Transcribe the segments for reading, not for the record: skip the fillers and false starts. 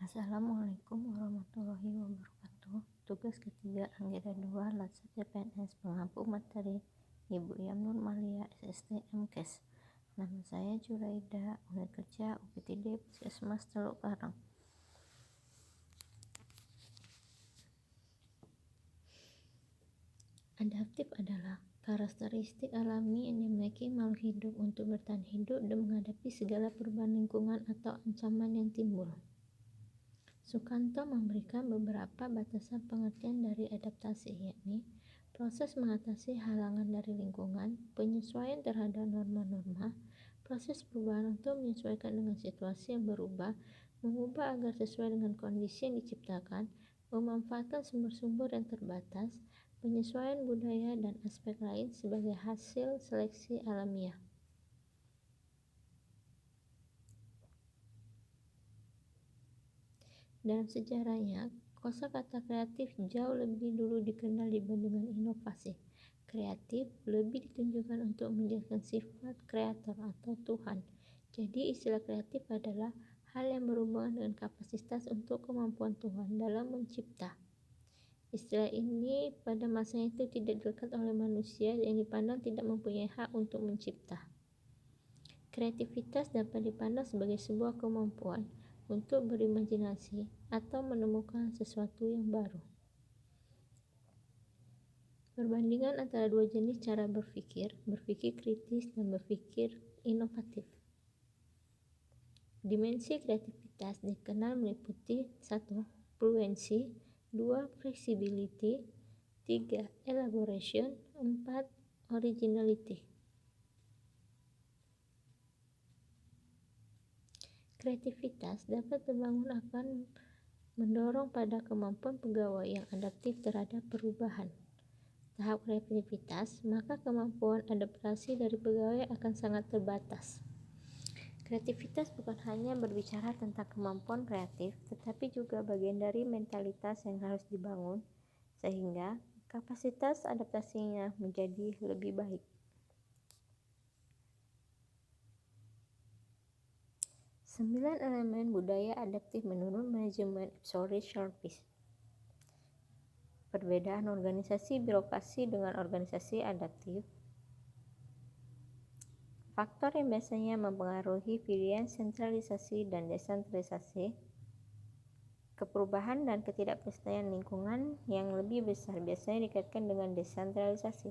Assalamualaikum warahmatullahi wabarakatuh. Tugas ketiga Anggota 2 Latsat CPNS Pengampu Materi Ibu Yamnur Malia SSTM Kes. Nama saya Juraida, unit kerja UPTD Puskesmas Teluk Karang. Adaptif adalah karakteristik alami yang dimiliki makhluk hidup untuk bertahan hidup dan menghadapi segala perubahan lingkungan atau ancaman yang timbul. Sukanto memberikan beberapa batasan pengertian dari adaptasi, yakni proses mengatasi halangan dari lingkungan, penyesuaian terhadap norma-norma, proses perubahan untuk menyesuaikan dengan situasi yang berubah, mengubah agar sesuai dengan kondisi yang diciptakan, memanfaatkan sumber-sumber yang terbatas, penyesuaian budaya dan aspek lain sebagai hasil seleksi alamiah. Dalam sejarahnya, kosakata kreatif jauh lebih dulu dikenal dibandingkan inovasi. Kreatif lebih ditunjukkan untuk menjelaskan sifat kreator atau Tuhan. Jadi istilah kreatif adalah hal yang berhubungan dengan kapasitas untuk kemampuan Tuhan dalam mencipta. Istilah ini pada masa itu tidak dilekat oleh manusia yang dipandang tidak mempunyai hak untuk mencipta. Kreativitas dapat dipandang sebagai sebuah kemampuan untuk berimajinasi atau menemukan sesuatu yang baru. Perbandingan antara dua jenis cara berpikir kritis dan berpikir inovatif. Dimensi kreativitas dikenal meliputi 1. Fluency, 2. Flexibility, 3. Elaboration, 4. Originality. Kreativitas dapat terbangun akan mendorong pada kemampuan pegawai yang adaptif terhadap perubahan. Tahap kreativitas, maka kemampuan adaptasi dari pegawai akan sangat terbatas. Kreativitas bukan hanya berbicara tentang kemampuan kreatif, tetapi juga bagian dari mentalitas yang harus dibangun, sehingga kapasitas adaptasinya menjadi lebih baik. 9 elemen budaya adaptif menurut manajemen Ipsos Service. Perbedaan organisasi birokrasi dengan organisasi adaptif. Faktor yang biasanya mempengaruhi pilihan sentralisasi dan desentralisasi. Keperubahan dan ketidakpastian lingkungan yang lebih besar biasanya dikaitkan dengan desentralisasi.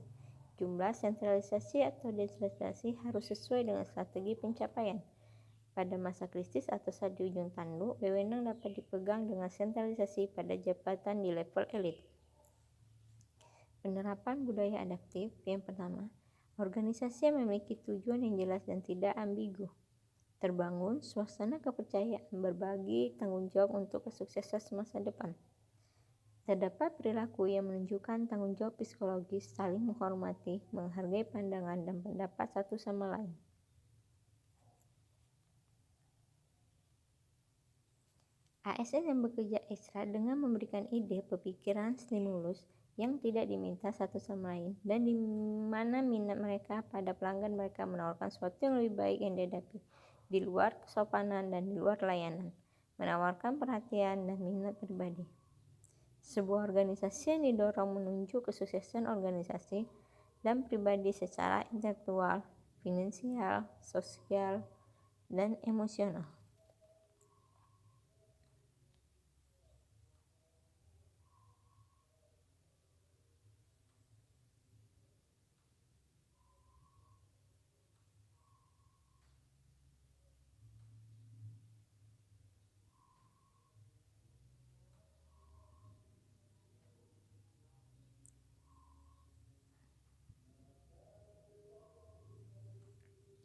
Jumlah sentralisasi atau desentralisasi harus sesuai dengan strategi pencapaian. Pada masa kritis atau saat di ujung tanduk, wewenang dapat dipegang dengan sentralisasi pada jabatan di level elit. Penerapan budaya adaptif. Yang pertama, organisasi yang memiliki tujuan yang jelas dan tidak ambigu. Terbangun suasana kepercayaan, berbagi tanggung jawab untuk kesuksesan masa depan. Terdapat perilaku yang menunjukkan tanggung jawab psikologis, saling menghormati, menghargai pandangan dan pendapat satu sama lain. ASN yang bekerja ekstra dengan memberikan ide, pemikiran, stimulus yang tidak diminta satu sama lain, dan di mana minat mereka pada pelanggan mereka menawarkan sesuatu yang lebih baik yang dihadapi, di luar kesopanan dan di luar layanan, menawarkan perhatian dan minat pribadi. Sebuah organisasi yang didorong menunjuk kesuksesan organisasi dan pribadi secara intelektual, finansial, sosial, dan emosional.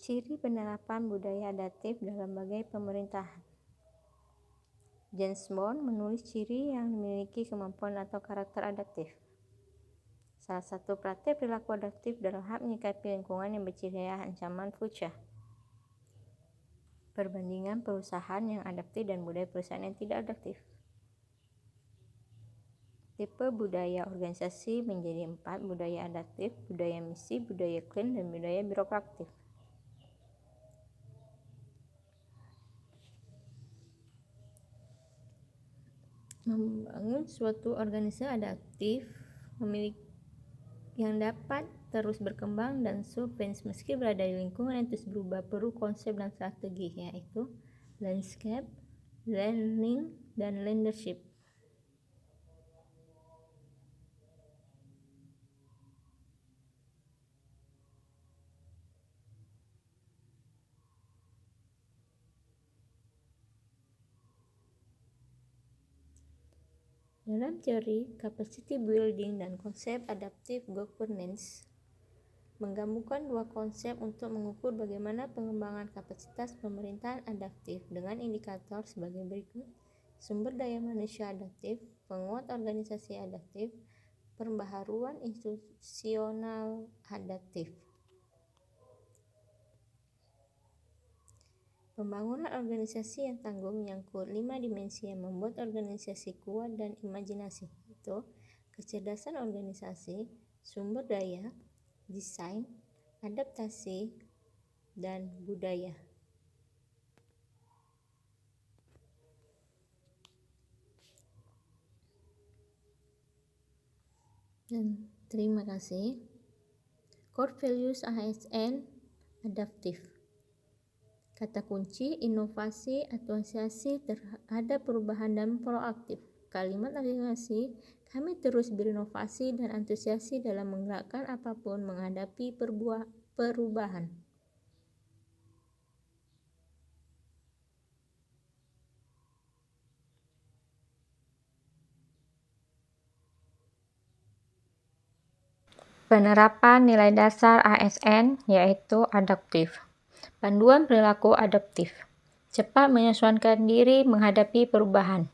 Ciri penerapan budaya adaptif dalam lembaga pemerintahan. James Bond menulis ciri yang memiliki kemampuan atau karakter adaptif. Salah satu praktek perilaku adaptif dalam hal menyikapi lingkungan yang berciri ancaman future. Perbandingan perusahaan yang adaptif dan budaya perusahaan yang tidak adaptif. Tipe budaya organisasi menjadi 4, budaya adaptif, budaya misi, budaya clean, dan budaya birokratif. membangun suatu organisasi adaptif yang dapat terus berkembang dan survive meski berada di lingkungan yang terus berubah. Perlu konsep dan strategi, yaitu landscape, learning, dan leadership. Dalam teori capacity building dan konsep adaptive governance menggabungkan dua konsep untuk mengukur bagaimana pengembangan kapasitas pemerintahan adaptif dengan indikator sebagai berikut: sumber daya manusia adaptif, penguat organisasi adaptif, pembaharuan institusional adaptif. Pembangunan organisasi yang tangguh menyangkut 5 dimensi yang membuat organisasi kuat dan imajinasi, yaitu kecerdasan organisasi, sumber daya, desain, adaptasi, dan budaya. Dan terima kasih. Core values ASN adaptif. Kata kunci inovasi, antusiasi terhadap perubahan dan proaktif. Kalimat afirmasi, kami terus berinovasi dan antusiasi dalam menggerakkan apapun menghadapi perubahan. Penerapan nilai dasar ASN yaitu adaptif. Panduan perilaku adaptif. Cepat menyesuaikan diri menghadapi perubahan.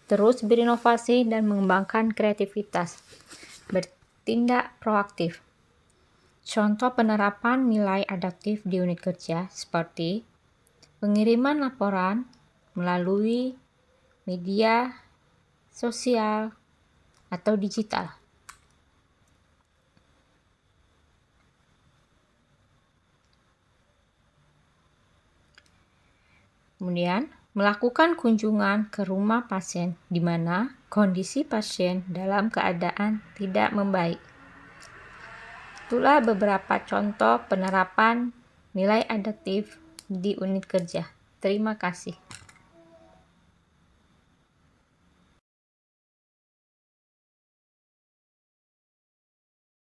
Terus berinovasi dan mengembangkan kreativitas. Bertindak proaktif. Contoh penerapan nilai adaptif di unit kerja seperti pengiriman laporan melalui media sosial atau digital. Kemudian, melakukan kunjungan ke rumah pasien di mana kondisi pasien dalam keadaan tidak membaik. Itulah beberapa contoh penerapan nilai adaptif di unit kerja. Terima kasih.